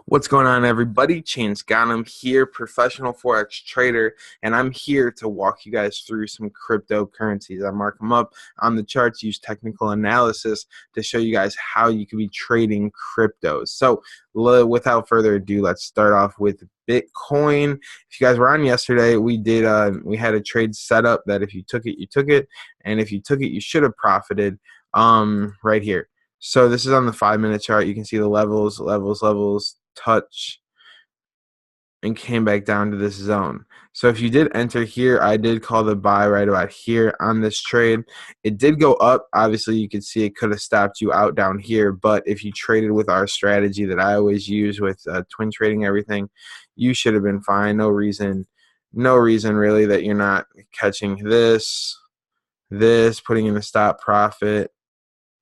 What's going on, everybody? Chance Gonnam here, professional Forex trader, and I'm here to walk you guys through some cryptocurrencies. I mark them up on the charts, use technical analysis to show you guys how you can be trading cryptos. So without further ado, let's start off with Bitcoin. If you guys were on yesterday, we had a trade set up that if you took it, you took it, and if you took it, you should have profited right here. So this is on the 5-minute chart. You can see the levels, touch, and came back down to this zone. So if you did enter here, I did call the buy right about here on this trade. It did go up. Obviously, you could see it could have stopped you out down here. But if you traded with our strategy that I always use with twin trading everything, you should have been fine. No reason really that you're not catching this, putting in a stop profit,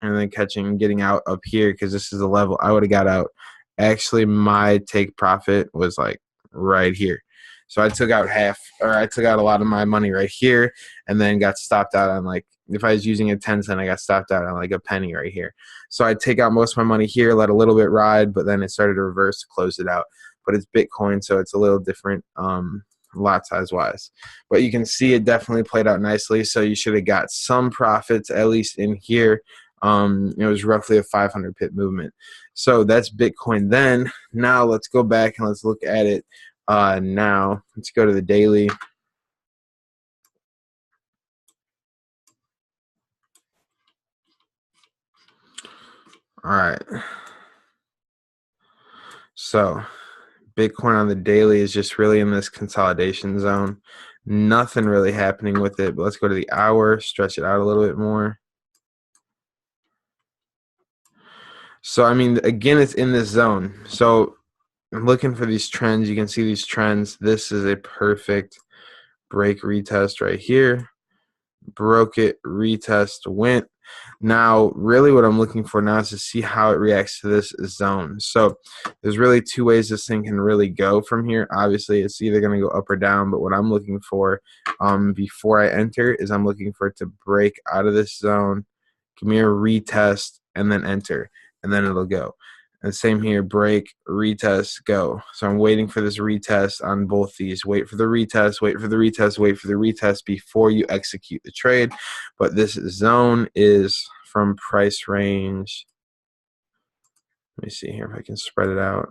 and then catching and getting out up here, because this is the level I would have got out. Actually, my take profit was like right here. So I took out a lot of my money right here, and then got stopped out on, like, if I was using a 10 cent, I got stopped out on like a penny right here. So I take out most of my money here, let a little bit ride, but then it started to reverse to close it out. But it's Bitcoin, so it's a little different lot size wise. But you can see it definitely played out nicely, so you should have got some profits at least in here. It was roughly a 500 pip movement. So that's Bitcoin then. Now let's go back and let's look at it now. Let's go to the daily. All right. So Bitcoin on the daily is just really in this consolidation zone. Nothing really happening with it. But let's go to the hour, stretch it out a little bit more. So, I mean, again, it's in this zone. So I'm looking for these trends. You can see these trends. This is a perfect break retest right here. Broke it, retest, went. Now, really what I'm looking for now is to see how it reacts to this zone. So there's really two ways this thing can really go from here. Obviously, it's either going to go up or down, but what I'm looking for before I enter is I'm looking for it to break out of this zone, give me a retest, and then enter, and then it'll go. And same here, break, retest, go. So I'm waiting for this retest on both these. Wait for the retest, wait for the retest, wait for the retest before you execute the trade. But this zone is from price range. Let me see here if I can spread it out.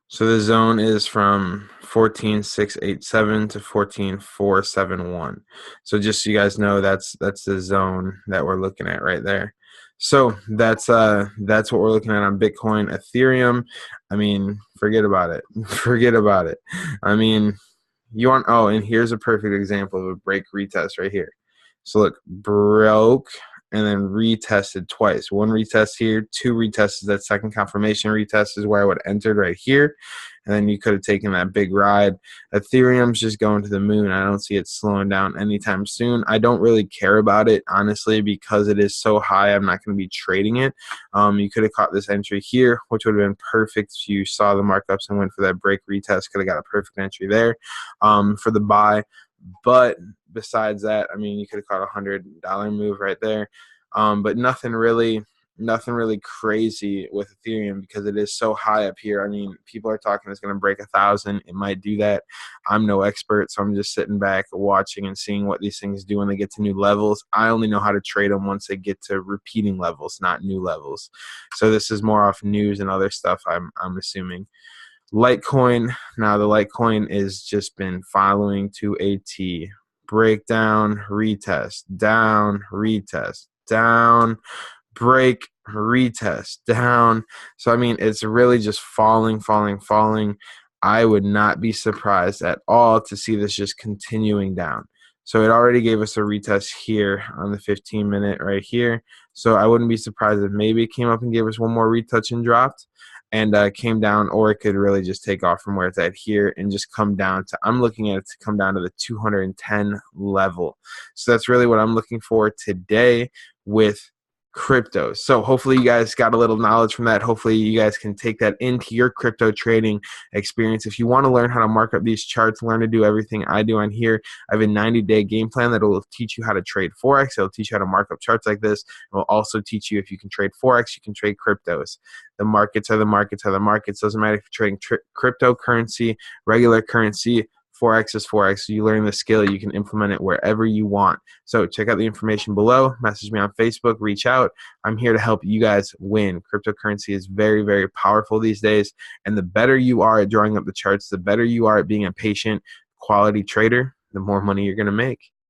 So the zone is from 14,687 to 14,471. So just so you guys know, that's the zone that we're looking at right there. So that's what we're looking at on Bitcoin. Ethereum, I mean, forget about it. Forget about it. I mean, and here's a perfect example of a break retest right here. So look, broke and then retested twice. One retest here, two retests. That second confirmation retest is where I would have entered right here. And then you could have taken that big ride. Ethereum's just going to the moon. I don't see it slowing down anytime soon. I don't really care about it, honestly, because it is so high. I'm not going to be trading it. You could have caught this entry here, which would have been perfect if you saw the markups and went for that break retest. Could have got a perfect entry there for the buy. But besides that, I mean, you could have caught $100 move right there. But nothing really crazy with Ethereum because it is so high up here. I mean, people are talking it's going to break 1,000. It might do that. I'm no expert, so I'm just sitting back watching and seeing what these things do when they get to new levels. I only know how to trade them once they get to repeating levels, not new levels. So this is more off news and other stuff, I'm assuming. Litecoin, now the Litecoin is just been following to a T. Breakdown, retest, down, retest, down, break, retest, down. So, I mean, it's really just falling. I would not be surprised at all to see this just continuing down. So it already gave us a retest here on the 15-minute right here. So I wouldn't be surprised if maybe it came up and gave us one more retouch and dropped and came down, or it could really just take off from where it's at here and just come down to, I'm looking at it to come down to the 210 level. So that's really what I'm looking for today with cryptos. So hopefully you guys got a little knowledge from that. Hopefully you guys can take that into your crypto trading experience. If you want to learn how to mark up these charts, learn to do everything I do on here, I have a 90-day game plan that will teach you how to trade Forex. It'll teach you how to mark up charts like this. It will also teach you if you can trade Forex, you can trade cryptos. The markets are the markets are the markets. Doesn't matter if you're trading cryptocurrency, regular currency, Forex is Forex. So you learn the skill, you can implement it wherever you want. So check out the information below. Message me on Facebook. Reach out. I'm here to help you guys win. Cryptocurrency is very, very powerful these days. And the better you are at drawing up the charts, the better you are at being a patient, quality trader, the more money you're going to make.